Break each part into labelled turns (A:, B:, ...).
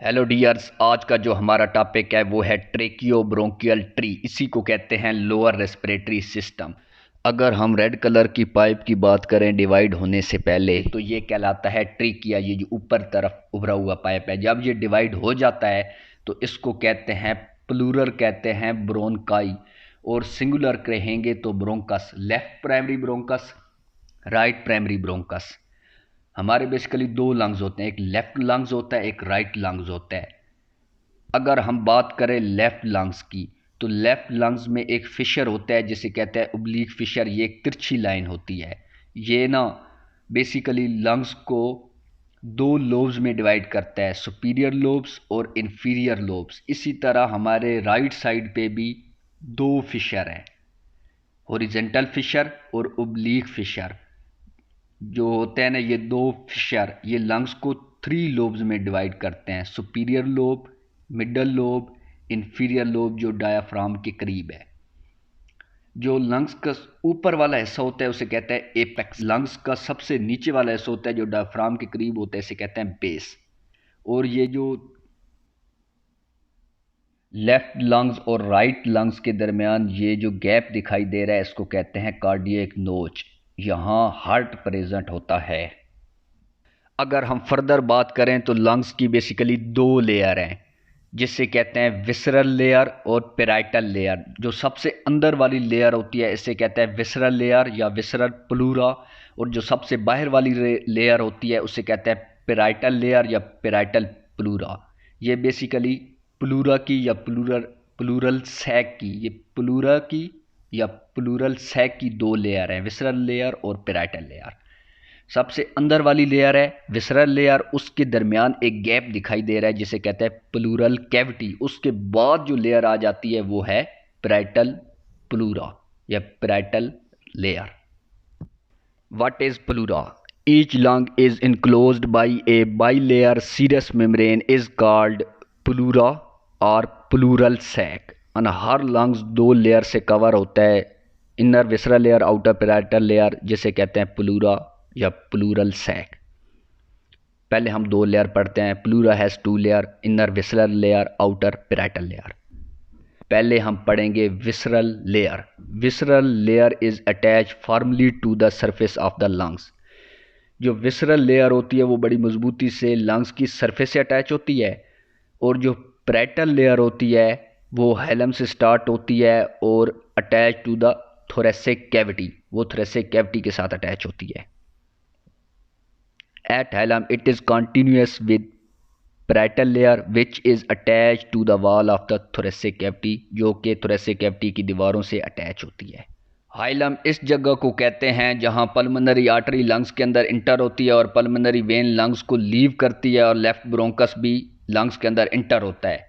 A: Hello dears, आज का जो हमारा टॉपिक है वो है ट्रेकियोब्रोंकियल ट्री। इसी को कहते हैं लोअर रेस्पिरेटरी सिस्टम। अगर हम रेड कलर की पाइप की बात करें डिवाइड होने से पहले, तो ये कहलाता है ट्रेकिया। ये जो ऊपर तरफ उभरा हुआ पाइप है, जब ये डिवाइड हो जाता है तो इसको कहते हैं प्लूरल, कहते हैं ब्रोंकाई। और सिंगुलर कहेंगे तो bronchus, left primary bronchus, right primary bronchus. हमारे बेसिकली दो लंग्स होते हैं, एक लेफ्ट लंग्स होता है, एक राइट लंग्स होता है। अगर हम बात करें लेफ्ट लंग्स की, तो लेफ्ट लंग्स में एक फिशर होता है जिसे कहते हैं ओब्लीक फिशर। ये एक तिरछी लाइन होती है। ये ना बेसिकली लंग्स को दो लोब्स में डिवाइड करता है, सुपीरियर लोब्स और इन्फीरियर लोब्स। इसी तरह हमारे राइट साइड पे भी दो फिशर हैं, हॉरिजेंटल फिशर और ओब्लीक फिशर। जो होते हैं ना ये दो फिशर, ये लंग्स को थ्री लोब्स में डिवाइड करते हैं, superior lobe, middle lobe, inferior lobe जो डायाफ्राम के करीब है। जो लंग्स का ऊपर वाला हिस्सा होता है उसे कहते हैं एपेक्स। लंग्स का सबसे नीचे वाला हिस्सा होता है जो डायाफ्राम के करीब होता है, इसे कहते हैं बेस। और ये जो लेफ्ट लंग्स और राइट लंग्स के दरमियान ये जो गैप दिखाई दे रहा है इसको कहते हैं कार्डियक नोच। यहाँ हार्ट प्रेजेंट होता है। अगर हम फर्दर बात करें तो लंग्स की बेसिकली दो लेयर हैं जिसे कहते हैं विसरल लेयर और पेराइटल लेयर। जो सबसे अंदर वाली लेयर होती है इसे कहते हैं विसरल लेयर या विसरल प्लूरा, और जो सबसे बाहर वाली लेयर होती है उसे कहते हैं पेराइटल लेयर या पेराइटल प्लूरा। ये बेसिकली प्लूरा की या प्लूरल सैक की, ये प्लूरा की या प्लूरल सैक की दो लेयर हैं, विसरल लेयर और पेराइटल लेयर। सबसे अंदर वाली लेयर है विसरल लेयर, उसके दरमियान एक गैप दिखाई दे रहा है जिसे कहते हैं प्लूरल कैविटी। उसके बाद जो लेयर आ जाती है वो है पेराइटल प्लूरा या parietal layer. What is pleura? Each lung is enclosed by a bilayer serous membrane is called pleura और प्लूरल सैक। और हर लंग्स दो लेयर से कवर होता है, inner visceral layer, outer parietal layer, जिसे कहते हैं प्लूरा या प्लूरल सैक। पहले हम दो लेयर पढ़ते हैं। Pleura has two layer, inner visceral layer, outer parietal layer. पहले हम पढ़ेंगे visceral layer. Visceral layer is attach firmly to the surface of the lungs. जो विसरल लेयर होती है वो बड़ी मजबूती से लंग्स की सरफेस से अटैच होती है, और जो पेराइटल लेयर होती है वो हैलम से स्टार्ट होती है और attach to the thoracic cavity, वो थोरेसिक कैविटी के साथ अटैच होती है। At hilum, it is continuous with parietal layer which is attached to the wall of the thoracic cavity, जो कि thoracic cavity की दीवारों से अटैच होती है। हाइलम इस जगह को कहते हैं जहां पल्मोनरी आर्टरी लंग्स के अंदर इंटर होती है और पल्मोनरी वेन लंग्स को लीव करती है, और लेफ्ट ब्रोंकस भी लंग्स के अंदर इंटर होता है।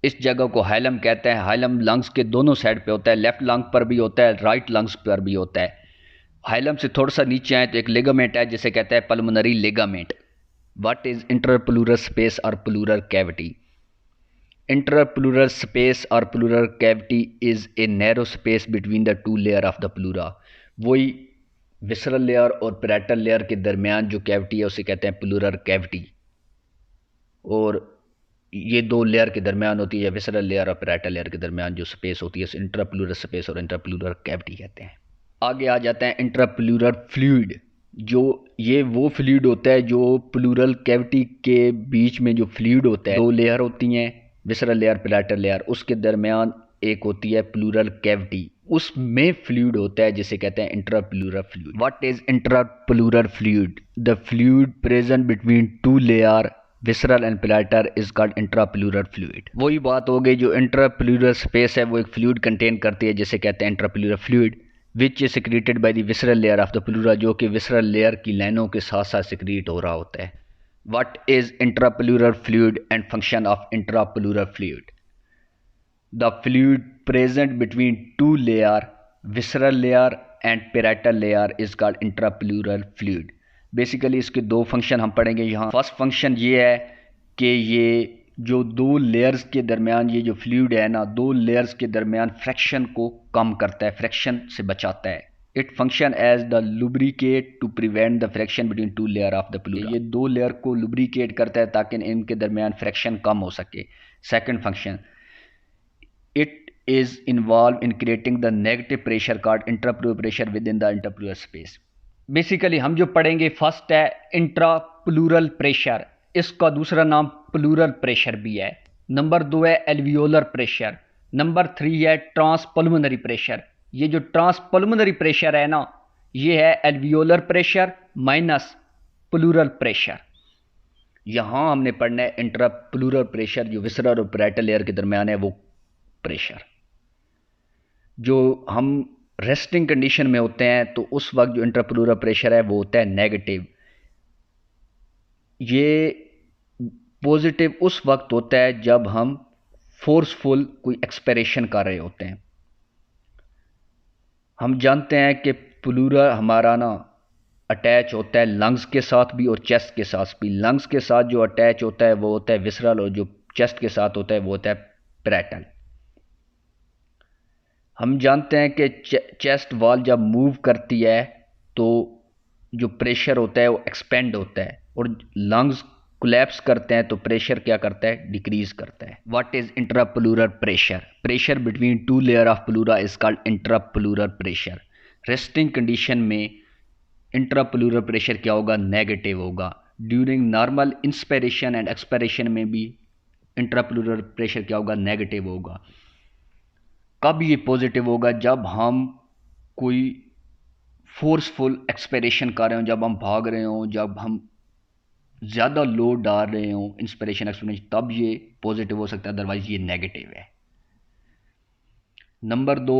A: इस जगह को हाइलम कहते हैं। हाइलम लंग्स के दोनों साइड पे होता है, लेफ्ट लंग पर भी होता है, राइट लंग्स पर भी होता है। हाइलम से थोड़ा सा नीचे आए तो एक लिगामेंट है जिसे कहते हैं pulmonary ligament. What is interpleural space और प्लूरल कैविटी? इंटरप्लूरल स्पेस और pleural cavity is a narrow space between the two layer of the pleura. वही विसरल लेयर और पेराइटल लेयर के दरमियान जो कैविटी है उसे कहते हैं प्लूरल कैविटी। और ये दो लेयर के दरमियान होती है, विसरल लेयर और पेराइटल लेयर के दरमियान जो स्पेस होती है उसे इंटरप्लूरल स्पेस और इंटरप्लूरल कैविटी कहते हैं। आगे आ जाते हैं इंट्राप्लूरल फ्लूइड। जो ये वो फ्लूइड होता है जो प्लूरल कैविटी के बीच में जो फ्लूइड होता है, दो लेयर होती हैं, विसरल लेयर, पेराइटल लेयर, उसके दरमियान एक होती है प्लूरल कैविटी, उसमें फ्लूइड होता है जिसे कहते हैं intrapleural fluid. What is intrapleural fluid? The fluid present between two layer visceral and parietal is called intrapleural fluid. वही बात हो गई, जो इंट्राप्लूरल स्पेस है वो एक फ्लूइड कंटेन करती है जिसे कहते हैं intrapleural fluid, which is secreted by the visceral layer of the pleura, जो कि विसरल लेयर की लाइनों के साथ साथ सिक्रीट हो रहा होता है। What is intrapleural fluid and function of intrapleural fluid? The fluid present between two layer visceral layer and parietal layer is called intrapleural fluid. Basically इसके दो फंक्शन हम पढ़ेंगे यहाँ। फर्स्ट फंक्शन ये है कि ये जो दो लेयर्स के दरमियान ये जो फ्लूइड है ना, दो लेयर्स के दरमियान फ्रैक्शन को कम करता है, फ्रैक्शन से बचाता है। It function as the lubricate to prevent the fraction between two layer of the pleura. ये दो लेयर को लुब्रिकेट करता है ताकि इनके दरमियान फ्रैक्शन कम हो सके। Second function, it is involve in creating the negative pressure called intrapleural pressure within the interpleural space. Basically हम जो पढ़ेंगे, फर्स्ट है इंट्राप्लूरल प्रेशर, इसका दूसरा नाम प्लूरल प्रेशर भी है। नंबर 2 है एल्वियोलर प्रेशर। नंबर 3 है ट्रांसपल्मोनरी प्रेशर। ये जो ट्रांसपल्मोनरी प्रेशर है ना, ये है alveolar pressure minus plural pressure. यहां हमने पढ़ना है इंट्राप्लूरल प्रेशर, जो विसरल और पैरेटल लेयर के दरमियान है वो प्रेशर। जो हम रेस्टिंग कंडीशन में होते हैं तो उस वक्त जो इंट्राप्लूरल प्रेशर है वो होता है नेगेटिव। ये पॉजिटिव उस वक्त होता है जब हम फोर्सफुल कोई एक्सपेरेशन कर रहे होते हैं। हम जानते हैं कि प्लूरल हमारा ना अटैच होता है लंग्स के साथ भी और चेस्ट के साथ भी। लंग्स के साथ जो अटैच होता है वो होता है विसरल, और जो चेस्ट के साथ होता है वो होता है पैरेटल। हम जानते हैं कि चेस्ट वॉल जब मूव करती है तो जो प्रेशर होता है वो एक्सपेंड होता है, और लंग्स कोलैप्स करते हैं तो प्रेशर क्या करता है, डिक्रीज करता है। What is intrapleural pressure? Pressure between two layer of pleura is called intrapleural pressure. Resting condition में इंट्राप्लूरल प्रेशर क्या होगा, नेगेटिव होगा। During normal inspiration and expiration में भी इंट्राप्लूरल प्रेशर क्या होगा, नेगेटिव होगा। कब ये पॉजिटिव होगा? जब हम कोई फोर्सफुल एक्सपिरेशन कर रहे हो, जब हम भाग रहे हो, जब हम ज़्यादा लोड डाल रहे हो इंस्पिरेशन एक्सपिरेशन, तब ये पॉजिटिव हो सकता है, अदरवाइज ये नेगेटिव है। नंबर 2,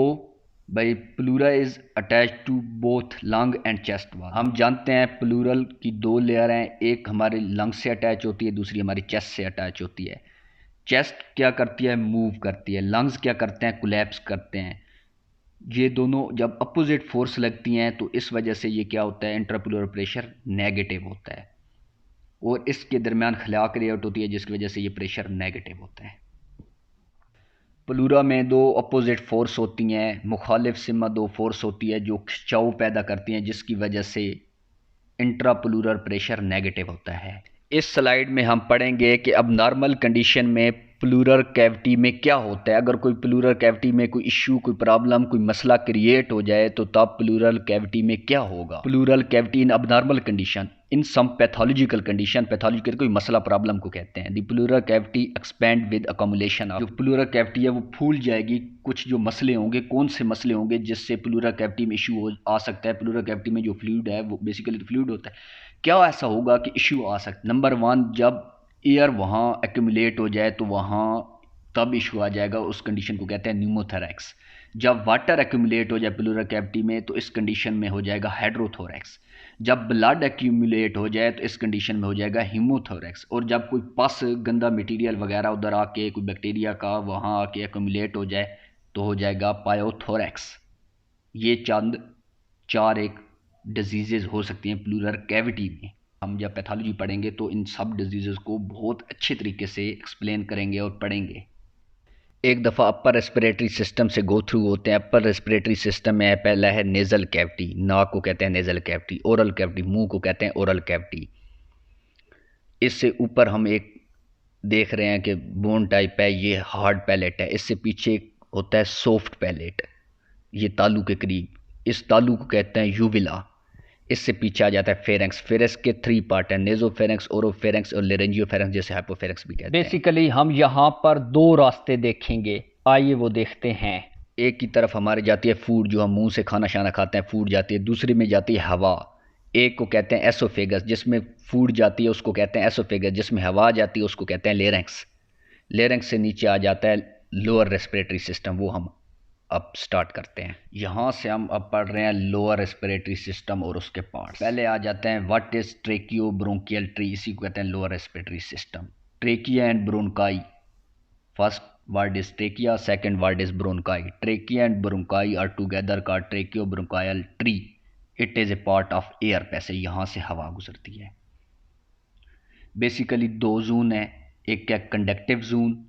A: भाई pleura is attach to both lung and chest wall. हम जानते हैं प्लूरल की 2 लेयर हैं, एक हमारे लंग से अटैच होती है, दूसरी हमारी चेस्ट से अटैच होती है। चेस्ट क्या करती है, मूव करती है। लंग्स क्या करते हैं, कोलैप्स करते हैं। ये दोनों जब अपोजिट फोर्स लगती हैं तो इस वजह से ये क्या होता है, इंट्राप्लूरल प्रेशर नेगेटिव होता है, और इसके दरमियान खला क्रिएट होती है जिसकी वजह से ये प्रेशर नेगेटिव होता है। प्लूरा में 2 अपोजिट फोर्स होती हैं, मुखालिफ सिमा 2 फोर्स होती है जो खिंचाव पैदा करती हैं, जिसकी वजह से इंट्राप्लूरल प्रेशर नेगेटिव होता है। इस स्लाइड में हम पढ़ेंगे कि अब नॉर्मल कंडीशन में प्लूरल कैविटी में क्या होता है। अगर कोई प्लूरल कैविटी में कोई इश्यू, कोई प्रॉब्लम, कोई मसला क्रिएट हो जाए तो तब प्लूरल कैविटी में क्या होगा। Pleural cavity in abnormal condition, in some pathological condition, pathological कोई मसला प्रॉब्लम को कहते हैं। The pleural cavity expand with accumulation of, जो प्लूरल कैविटी है वो फूल जाएगी। कुछ जो मसले होंगे, कौन से मसले होंगे जिससे प्लूरल कैविटी में इशू आ सकता है। प्लूरल कैविटी में जो फ्लूइड है वो बेसिकली फ्लूइड होता है। क्या ऐसा होगा कि इशू आ सकता है? नंबर 1, जब एयर वहाँ एक्यूमुलेट हो जाए तो वहाँ तब इशू आ जाएगा, उस कंडीशन को कहते हैं न्यूमोथोरैक्स। जब वाटर एक्यूमुलेट हो जाए प्लूरल कैविटी में तो इस कंडीशन में हो जाएगा हाइड्रोथोरैक्स। जब ब्लड एक्यूमुलेट हो जाए तो इस कंडीशन में हो जाएगा हीमोथोरैक्स। और जब कोई पस, गंदा मटेरियल वगैरह उधर आके कोई बैक्टीरिया का वहाँ आके एक्यूमुलेट हो जाए तो हो जाएगा पायोथोरैक्स। ये चंद 4 एक डिजीज़ हो सकती हैं प्लूरल कैविटी में। हम जब पैथोलॉजी पढ़ेंगे तो इन सब डिजीज़ को बहुत अच्छे तरीके से एक्सप्लेन करेंगे और पढ़ेंगे। एक दफ़ा अपर रेस्पिरेटरी सिस्टम से गो थ्रू होते हैं। अपर रेस्पिरेटरी सिस्टम में पहला है नेज़ल कैविटी, नाक को कहते हैं नेज़ल कैविटी। ओरल कैविटी, मुंह को कहते हैं ओरल कैविटी। इससे ऊपर हम एक देख रहे हैं कि बोन टाइप है, ये हार्ड पैलेट है। इससे पीछे होता है सॉफ्ट पैलेट, ये तालू के करीब। इस तालू को कहते हैं यूविला। इससे पीछे आ जाता है फेरेंक्स। फेरेंक्स के 3 पार्ट हैं, नेजोफेरेंक्स, ओरोफेरेंक्स और लेरेंजियोफेरेंक्स, जैसे हाइपोफेरेंक्स भी कहते हैं। बेसिकली हम यहाँ पर 2 रास्ते देखेंगे, आइए वो देखते हैं। एक की तरफ हमारे जाती है फूड, जो हम मुंह से खाना शाना खाते हैं, फूड जाती है। दूसरी में जाती है हवा, एक को कहते हैं एसोफेगस, जिसमें फूड जाती है उसको कहते हैं एसोफेगस, जिसमें हवा जाती है उसको कहते हैं लेरेंक्स। लेरेंक्स से नीचे आ जाता है लोअर रेस्पिरेटरी सिस्टम, वो हम अब स्टार्ट करते हैं। यहाँ से हम अब पढ़ रहे हैं लोअर रेस्पिरेटरी सिस्टम और उसके पार्ट्स। पहले आ जाते हैं what is tracheobronchial tree, इसी को कहते हैं lower respiratory system. Trachea and bronchi, first word is trachea, second word is bronchi. Trachea and bronchi are together called tracheobronchial tree. It is a part of air passage, यहाँ से हवा गुजरती है। Basically 2 zone है, एक है conductive zone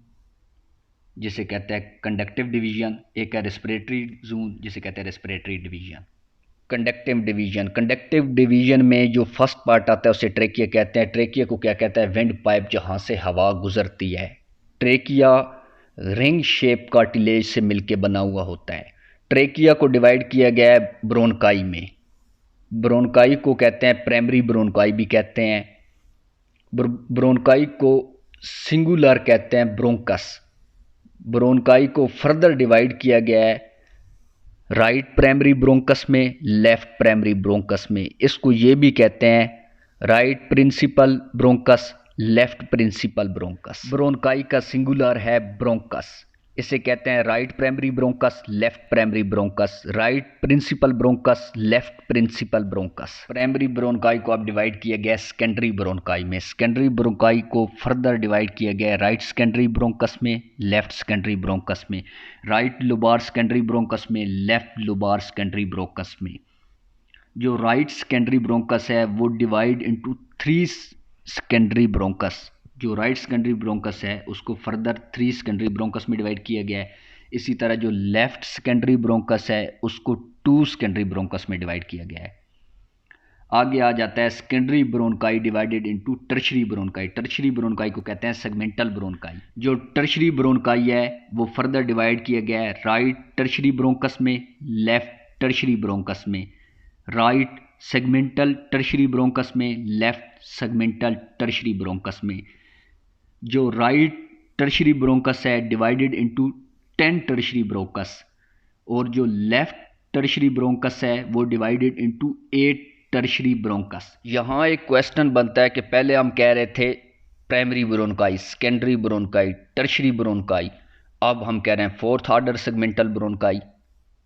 A: जिसे कहते हैं कंडक्टिव डिवीजन, एक है रेस्पिरेटरी जोन जिसे कहते हैं रेस्पिरेटरी डिवीजन। कंडक्टिव डिवीजन में जो फर्स्ट पार्ट आता है उसे ट्रेकिया कहते हैं। ट्रेकिया को क्या कहता है? विंड पाइप, जहाँ से हवा गुजरती है। ट्रेकिया रिंग शेप कार्टिलेज से मिलकर बना हुआ होता है। ट्रेकिया को डिवाइड किया गया है ब्रोनकाई में। ब्रोनकाई को कहते हैं प्राइमरी ब्रोनकाई भी कहते हैं। ब्रोनकाई को सिंगुलर कहते हैं ब्रोंकस। ब्रोनकाई को फर्दर डिवाइड किया गया है राइट प्राइमरी ब्रोंकस में, लेफ्ट प्राइमरी ब्रोंकस में। इसको ये भी कहते हैं right principal bronchus, left principal bronchus. Bronchi का सिंगुलर है ब्रोंकस। इसे कहते हैं right primary bronchus, left primary bronchus, right principal bronchus, left principal bronchus. Primary bronchi को अब डिवाइड किया गया सेकेंडरी ब्रोनकाई में। सेकेंडरी ब्रोनकाई को फर्दर डिवाइड किया गया राइट सेकेंडरी ब्रोंकस में, लेफ्ट सेकेंडरी ब्रोंकस में, राइट लोबार सेकेंडरी ब्रोंकस में, लेफ्ट लोबार सेकेंडरी ब्रोंकस में। जो राइट सेकेंडरी ब्रोंकस है वो डिवाइड इनटू 3 सेकेंडरी ब्रोंकस। जो राइट सेकेंडरी ब्रोंकस है उसको फर्दर 3 सेकेंडरी ब्रोंकस में डिवाइड किया गया है। इसी तरह जो लेफ्ट सेकेंडरी ब्रोंकस है उसको 2 सेकेंडरी ब्रोंकस में डिवाइड किया गया है। आगे आ जाता है secondary bronchi divided into tertiary bronchi. Tertiary bronchi को कहते हैं सेगमेंटल ब्रोनकाई। जो टर्शरी ब्रोनकाई है वो फर्दर डिवाइड किया गया है राइट टर्शरी ब्रोंकस में, लेफ्ट टर्शरी ब्रोंकस में, राइट सेगमेंटल टर्शरी ब्रोंकस में, लेफ्ट सेगमेंटल टर्शरी ब्रोंकस में। जो राइट टर्शरी ब्रोंकस है डिवाइडेड इनटू 10 टर्शरी ब्रोंकस, और जो लेफ्ट टर्शरी ब्रोंकस है वो डिवाइडेड इनटू 8 टर्शरी ब्रोंकस। यहाँ एक क्वेश्चन बनता है कि पहले हम कह रहे थे primary bronchi, secondary bronchi, tertiary bronchi, अब हम कह रहे हैं fourth order segmental bronchi.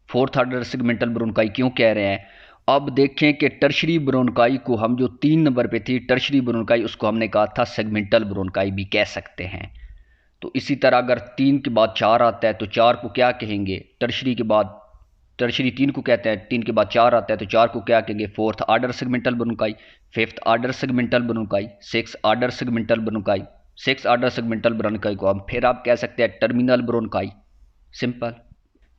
A: Fourth order segmental bronchi क्यों कह रहे हैं? अब देखें कि टर्शरी ब्रोनकाई को हम जो 3 नंबर पे थी टर्शरी ब्रोनकाई, उसको हमने कहा था सेगमेंटल ब्रोनकाई भी कह सकते हैं। तो इसी तरह अगर 3 के बाद 4 आता है तो 4 को क्या कहेंगे? टर्शरी के बाद टर्शरी 3 को कहते हैं, 3 के बाद 4 आता है तो 4 को क्या कहेंगे? Fourth order segmental bronchi, fifth order segmental bronchi, six order segmental bronchi. Six order segmental bronchi को हम फिर आप कह सकते हैं टर्मिनल ब्रोनकाई। सिंपल।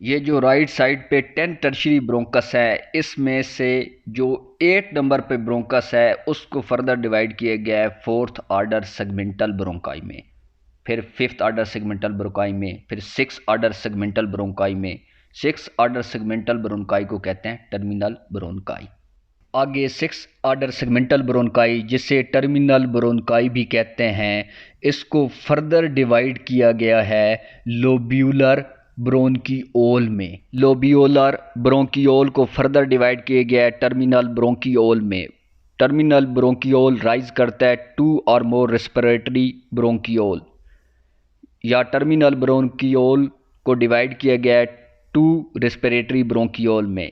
A: ये जो राइट साइड पे 10 टर्शरी ब्रोंकस है, इसमें से जो 8 नंबर पे ब्रोंकस है उसको फर्दर डिवाइड किया गया है फोर्थ ऑर्डर सेगमेंटल ब्रोंकाई में, फिर फिफ्थ ऑर्डर सेगमेंटल ब्रोंकाई में, फिर 6 ऑर्डर सेगमेंटल ब्रोंकाई में। 6 ऑर्डर सेगमेंटल ब्रोंकाई को कहते हैं टर्मिनल ब्रोंकाई। आगे 6 ऑर्डर सेगमेंटल ब्रोंकाई, जिसे टर्मिनल ब्रोंकाई भी कहते हैं, इसको फर्दर डिवाइड किया गया है लोब्यूलर ब्रोंकियोल में। लोब्यूलर ब्रोंकियोल को फर्दर डिवाइड किया गया है टर्मिनल ब्रोंकियोल में। टर्मिनल ब्रोंकियोल राइज करता है 2 और मोर रेस्पिरेटरी ब्रोंकियोल, या टर्मिनल ब्रोंकियोल को डिवाइड किया गया है 2 रेस्पिरेटरी ब्रोंकियोल में।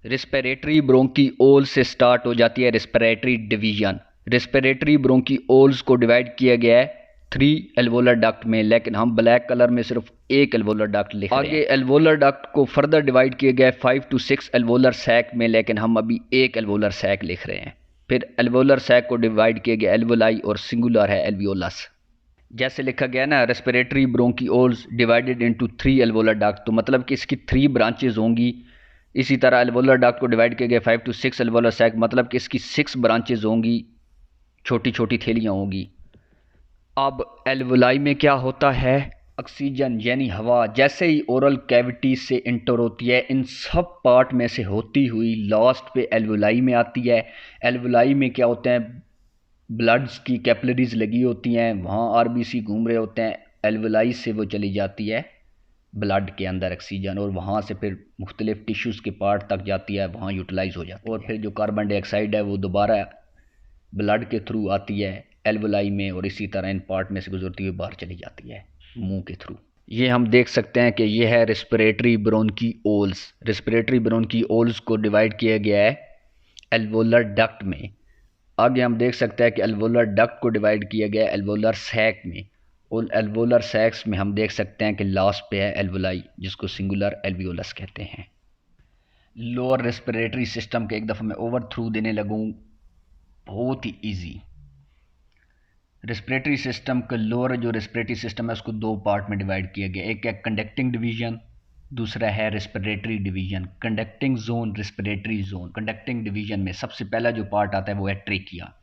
A: रेस्पिरेटरी ब्रोंकियोल से स्टार्ट हो जाती है रेस्पिरेटरी डिवीजन। रेस्पिरेटरी ब्रोंकियोल्स को डिवाइड किया गया है 3 एल्वोलर डक्ट में, लेकिन हम ब्लैक कलर में सिर्फ 1 एल्वोलर डक्ट लिख रहे हैं। आगे एल्वोलर डक्ट को फर्दर डिवाइड किया गया है 5 to 6 एल्वोलर सैक में, लेकिन हम अभी 1 एल्वोलर सैक लिख रहे हैं। फिर एल्वोलर सैक को डिवाइड किया गया एल्वोलाई, और सिंगुलर है एल्वियोलस। जैसे लिखा गया ना respiratory bronchioles divided into 3 alveolar duct, तो मतलब कि इसकी 3 ब्रांचेज होंगी। इसी तरह एल्वोलर डक्ट को डिवाइड किया गया 5 to 6 एल्वोलर सैक, मतलब कि इसकी 6 ब्रांचेज होंगी, छोटी छोटी थैलियाँ होंगी। अब एल्वोलाई में क्या होता है? ऑक्सीजन यानी हवा जैसे ही ओरल कैविटी से इंटर होती है, इन सब पार्ट में से होती हुई लास्ट पे एल्वोलाई में आती है। एल्वोलाई में क्या होते हैं? ब्लड्स की कैपिलरीज लगी होती हैं, वहाँ आरबीसी घूम रहे होते हैं, एल्वोलाई से वो चली जाती है ब्लड के अंदर ऑक्सीजन, और वहाँ से फिर मुख्तलिफ टिश्यूज़ के पार्ट तक जाती है, वहाँ यूटिलाइज हो जाती है, और फिर जो कार्बन डाइऑक्साइड है वो दोबारा ब्लड के थ्रू आती है एल्वोलाई में, और इसी तरह इन पार्ट में से गुजरती हुई बाहर चली जाती है मुंह के थ्रू। ये हम देख सकते हैं कि ये है रेस्पिरेटरी ब्रोंकियोल्स। रेस्पिरेटरी ब्रोंकियोल्स को डिवाइड किया गया है एल्वोलर डक्ट में। आगे हम देख सकते हैं कि एल्वोलर डक्ट को डिवाइड किया गया है एल्वोलर सैक में, और एल्वोलर सैक्स में हम देख सकते हैं कि लास्ट पे है एल्वोलाई, जिसको सिंगुलर एल्वियोलस कहते हैं। लोअर रेस्पिरेटरी सिस्टम के एक दफ़ा मैं ओवर थ्रू देने लगूँ, बहुत ही ईजी। रेस्पिरेटरी सिस्टम का लोअर जो रेस्पिरेटरी सिस्टम है उसको 2 पार्ट में डिवाइड किया गया। एक है कंडक्टिंग डिवीजन, दूसरा है respiratory division, conducting zone, respiratory zone. Conducting division में सबसे पहला जो पार्ट आता है वो है ट्रेकिया।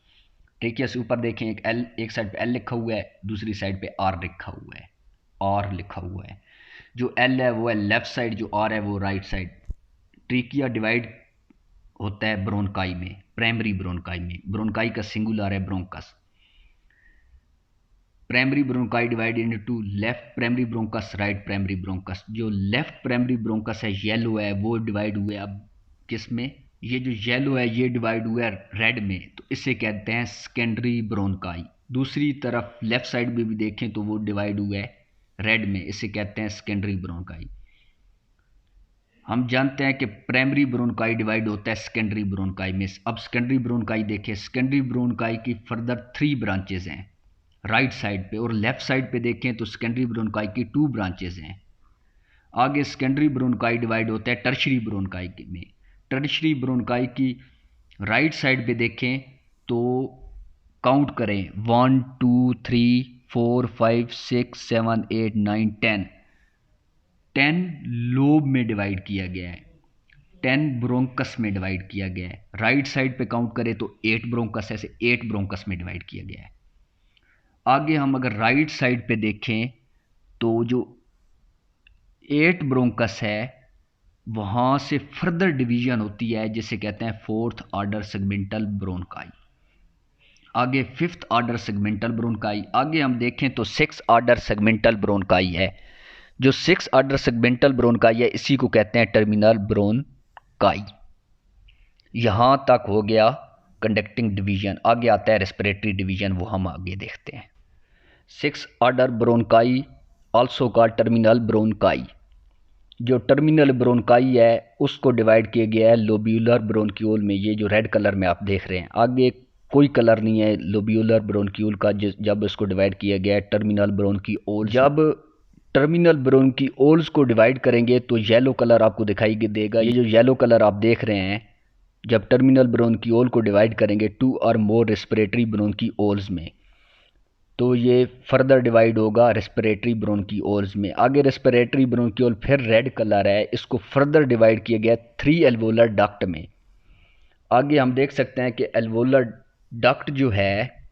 A: ट्रेकिया से ऊपर देखें एक एल, एक साइड पे एल लिखा हुआ है, दूसरी साइड पे आर लिखा हुआ है, आर लिखा हुआ है। जो एल है वो है लेफ्ट साइड, जो आर है वो राइट साइड। ट्रेकिया डिवाइड होता है ब्रोनकाई में, प्राइमरी ब्रोनकाई में। ब्रोनकाई का सिंगुलर है bronchus. Primary bronchi divided into left primary bronchus, right primary bronchus. जो लेफ्ट प्राइमरी ब्रोंकस है येलो है, वो डिवाइड हुए अब किस में, ये जो येलो है ये डिवाइड हुआ है रेड में, तो इसे कहते हैं सेकेंडरी ब्रोंकाई। दूसरी तरफ लेफ्ट साइड में भी देखें तो वो डिवाइड हुआ है रेड में, इसे कहते हैं सेकेंडरी ब्रोंकाई। हम जानते हैं कि प्राइमरी ब्रोंकाई डिवाइड होता है सेकेंडरी ब्रोंकाई में। अब सेकेंडरी ब्रोंकाई देखें, सेकेंडरी ब्रोंकाई की फर्दर 3 ब्रांचेज हैं राइट साइड पे, और लेफ्ट साइड पे देखें तो सेकेंडरी ब्रोंकाई की 2 ब्रांचेज हैं। आगे सेकेंडरी ब्रोंकाई डिवाइड होता है टर्शरी ब्रोंकाई में। टर्शरी ब्रोंकाई की राइट साइड पे देखें तो काउंट करें 1 2 3 4 5 6 7 8 9 10, 10 लोब में डिवाइड किया गया है, 10 ब्रोंकस में डिवाइड किया गया है। राइट साइड पे काउंट करें तो 8 ब्रोंकस, ऐसे 8 ब्रोंकस में डिवाइड किया गया है। आगे हम अगर राइट साइड पे देखें तो जो 8 ब्रोंकस है वहां से फर्दर डिवीजन होती है जिसे कहते हैं 4th ऑर्डर सेगमेंटल ब्रोंकाई। आगे 5th ऑर्डर सेगमेंटल ब्रोंकाई। आगे हम देखें तो 6th ऑर्डर सेगमेंटल ब्रोंकाई है। जो 6th ऑर्डर सेगमेंटल ब्रोंकाई है इसी को कहते हैं टर्मिनल ब्रोंकाई। यहां तक हो गया कंडक्टिंग डिवीजन। आगे आता है रेस्पिरेटरी डिवीजन, वो हम आगे देखते हैं। 6th order bronchi also called terminal bronchi. जो टर्मिनल ब्रोंकाई है उसको डिवाइड किया गया है लोब्यूलर ब्रोंक्यूल में, ये जो रेड कलर में आप देख रहे हैं। आगे कोई कलर नहीं है लोब्यूलर ब्रोंक्यूल का जब इसको डिवाइड किया गया है टर्मिनल ब्रोंक्यूल। जब टर्मिनल ब्रोंक्यूल्स को डिवाइड करेंगे तो येलो कलर आपको दिखाई देगा। ये जो येलो कलर आप देख रहे हैं, जब टर्मिनल ब्रोंक्यूल को डिवाइड करेंगे 2 और मोर रेस्पिरेटरी ब्रोंक्यूल्स में, तो ये फर्दर डिवाइड होगा रेस्पिरेटरी ब्रोंक्यूल्स में। आगे रेस्पिरेटरी ब्रोंक्यूल फिर रेड कलर है, इसको फर्दर डिवाइड किया गया 3 एल्वोलर डक्ट में। आगे हम देख सकते हैं कि एल्वोलर डक्ट जो है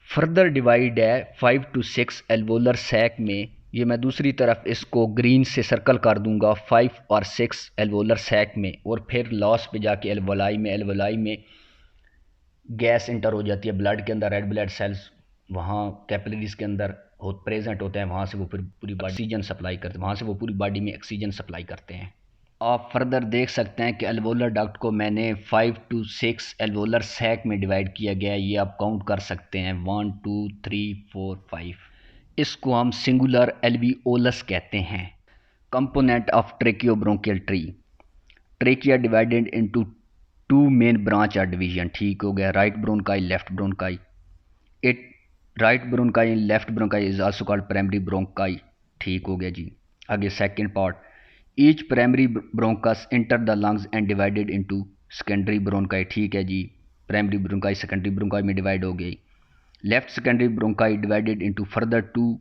A: फर्दर डिवाइड है 5 to 6 एल्वोलर सैक में। ये मैं दूसरी तरफ इसको ग्रीन से सर्कल कर दूंगा 5 और 6 एल्वोलर सैक में, और फिर लास्ट पे जाके एल्वोलाई में, एल्वोलाई में गैस इंटर हो जाती है ब्लड के अंदर, रेड ब्लड सेल्स वहाँ कैपिलरीज के अंदर प्रेजेंट होते हैं, वहाँ से वो पूरी बॉडी ऑक्सीजन सप्लाई करते हैं, वहाँ से वो पूरी बॉडी में ऑक्सीजन सप्लाई करते हैं। आप फर्दर देख सकते हैं कि एल्वोलर डक्ट को मैंने 5 to 6 एल्वोलर सैक में डिवाइड किया गया है। ये आप काउंट कर सकते हैं 1 2 3 4 5। इसको हम सिंगुलर एल्वियोलस कहते हैं। Component of tracheobronchial tree. Trachea divided into 2 main branch or division. ठीक हो गया, right bronchi, left bronchi. It right bronchi and left bronchi is also called primary bronchi. ठीक हो गया जी। आगे second part, each primary bronchus enter the lungs and divided into secondary bronchi. ठीक है जी, प्राइमरी ब्रोंकाई सेकेंडरी ब्रोंकाई में divide हो गई। Left secondary bronchi divided into further 2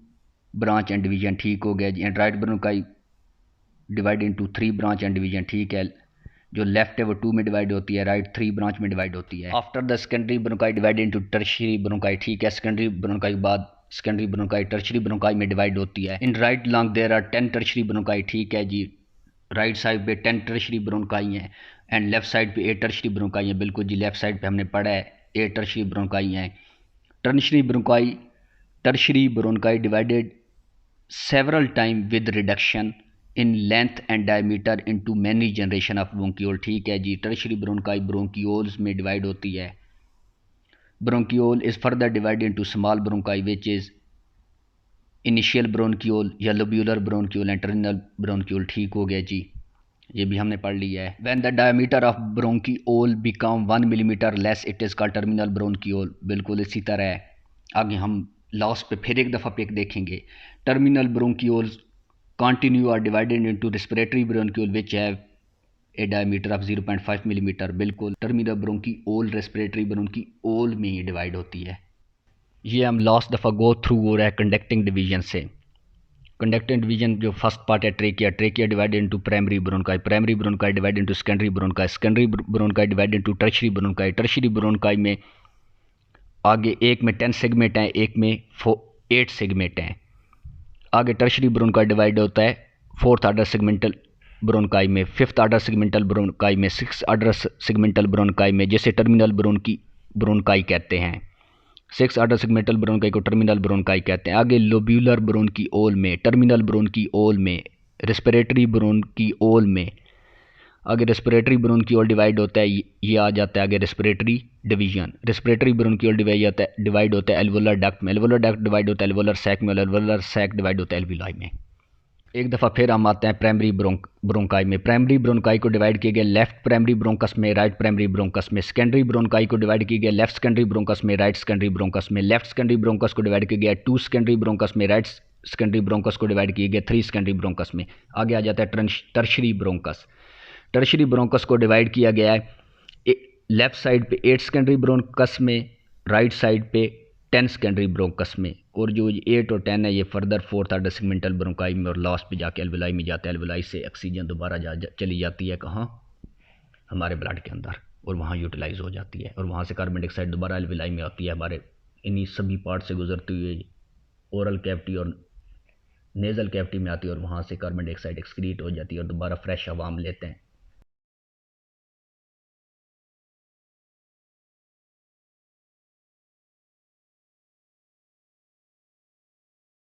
A: branch and division. ठीक हो गया जी। And right bronchi divide into 3 branch and division. ठीक है, जो लेफ्ट है वो 2 में डिवाइड होती है, राइट 3 ब्रांच में डिवाइड होती है। After the secondary bronchi divide into tertiary bronchi. ठीक है, सेकेंडरी ब्रोंकाई के बाद सेकेंडरी ब्रोंकाई टर्शियरी ब्रोंकाई में डिवाइड होती है। In right lung there are 10 tertiary bronchi. ठीक है जी, राइट साइड पे 10 टर्शियरी ब्रोंकाई हैं एंड लेफ्ट साइड पे 8 टर्शियरी ब्रोंकाई हैं। बिल्कुल जी, लेफ्ट साइड पे हमने पढ़ा है 8 टर्शियरी ब्रोंकाई हैं। Tertiary bronchi divided several time with reduction in length and diameter into many generation of bronchiole। ठीक है जी, टर्शियरी ब्रोंकाई ब्रोंक्यूल्स में डिवाइड होती है। Bronchiole is further divide into small bronchi which is initial bronchiole या lobular bronchiole and terminal bronchiole. ठीक हो गया जी, ये भी हमने पढ़ लिया है। When the diameter of bronchiole become 1 millimetre less it is called terminal bronchiole. बिल्कुल इसी तरह है। आगे हम लास्ट पे फिर एक दफ़ा पिक देखेंगे। Terminal bronchioles continue our divided into respiratory bronchiole which have a diameter of 0.5 millimetre. बिल्कुल, टर्मिनल ब्रोंक्यूल रेस्पिरेटरी ब्रोंक्यूल में ही डिवाइड होती है। ये हम लास्ट दफ़ा गो थ्रू हो रहा है कंडक्टिंग डिवीजन से। कंडक्टिंग डिवीजन जो फर्स्ट पार्ट है trachea, trachea divided into primary bronchi, primary bronchi divided into secondary bronchi, secondary bronchi divided into tertiary bronchi, tertiary bronchi में आगे एक में 10 सेगमेंट हैं, एक में 8 सेगमेंट हैं। आगे टर्शियरी ब्रोंकाई डिवाइड होता है फोर्थ आर्डर सेगमेंटल ब्रोंकाई में, फिफ्थ आर्डर सेगमेंटल ब्रोंकाई में, सिक्स आर्डर सेगमेंटल ब्रोंकाई में, जैसे टर्मिनल ब्रोंकाई कहते हैं। सिक्स आर्डर सेगमेंटल ब्रोंकाई को टर्मिनल ब्रोंकाई कहते हैं। आगे लोब्यूलर ब्रोंकी ओल में, टर्मिनल ब्रोंकी ओल में, रेस्पिरेटरी ब्रोंकी ओल में। आगे रेस्पिरेटरी ब्रोंकी ओल डिवाइड होता है, ये आ जाता है आगे रेस्पिरेटरी डिवीजन। रेस्पिरेटरी ब्रोंकी ओल डिवाइड होता है एल्वोलर डक्ट में, एल्वोलर डक्ट डिवाइड होता है एल्वोलर सैक में, एल्वोलर सैक डिवाइड होता है एल्विलाई में। एक दफ़ा फिर हम आते हैं प्राइमरी ब्रोंकाई में। प्राइमरी ब्रोंकाई को डिवाइड किए गए लेफ्ट प्राइमरी ब्रोंकस में, राइट प्राइमरी ब्रोंकस में। सेकेंडरी ब्रोंकाई को डिवाइड किए गए लेफ्ट सेकेंडरी ब्रोंकस में, राइट सेकेंडरी ब्रोंकस में। लेफ्ट सेकेंडरी ब्रोंकस को डिवाइड किया गया टू सेकेंडरी ब्रोंकस में, राइट सेकेंडरी ब्रोंकस को डिवाइड किए गए थ्री सेकेंडरी ब्रोंकस में। आगे आ जाता है टर्शरी ब्रोंकस। टर्शरी ब्रोंकस को डिवाइड किया गया है लेफ्ट साइड पे 8 सेकेंडरी ब्रोंकस में, राइट साइड पे 10 सेकेंडरी ब्रोंकस में। और जो 8 और 10 है ये further fourth order segmental bronchi में और लास्ट पे जाके एल्विलाई में जाता है। एल्विलाई से ऑक्सीजन दोबारा चली जाती है कहाँ, हमारे ब्लड के अंदर, और वहाँ यूटिलाइज हो जाती है। और वहाँ से कार्बन डाइऑक्साइड दोबारा एल्विलाई में आती है, हमारे इन्हीं सभी पार्ट से गुजरती हुई ओरल कैविटी और नेज़ल कैविटी में आती है, और वहाँ से कार्बन डाइऑक्साइड एक्सक्रीट हो जाती है और दोबारा फ्रेश हवा हम लेते हैं।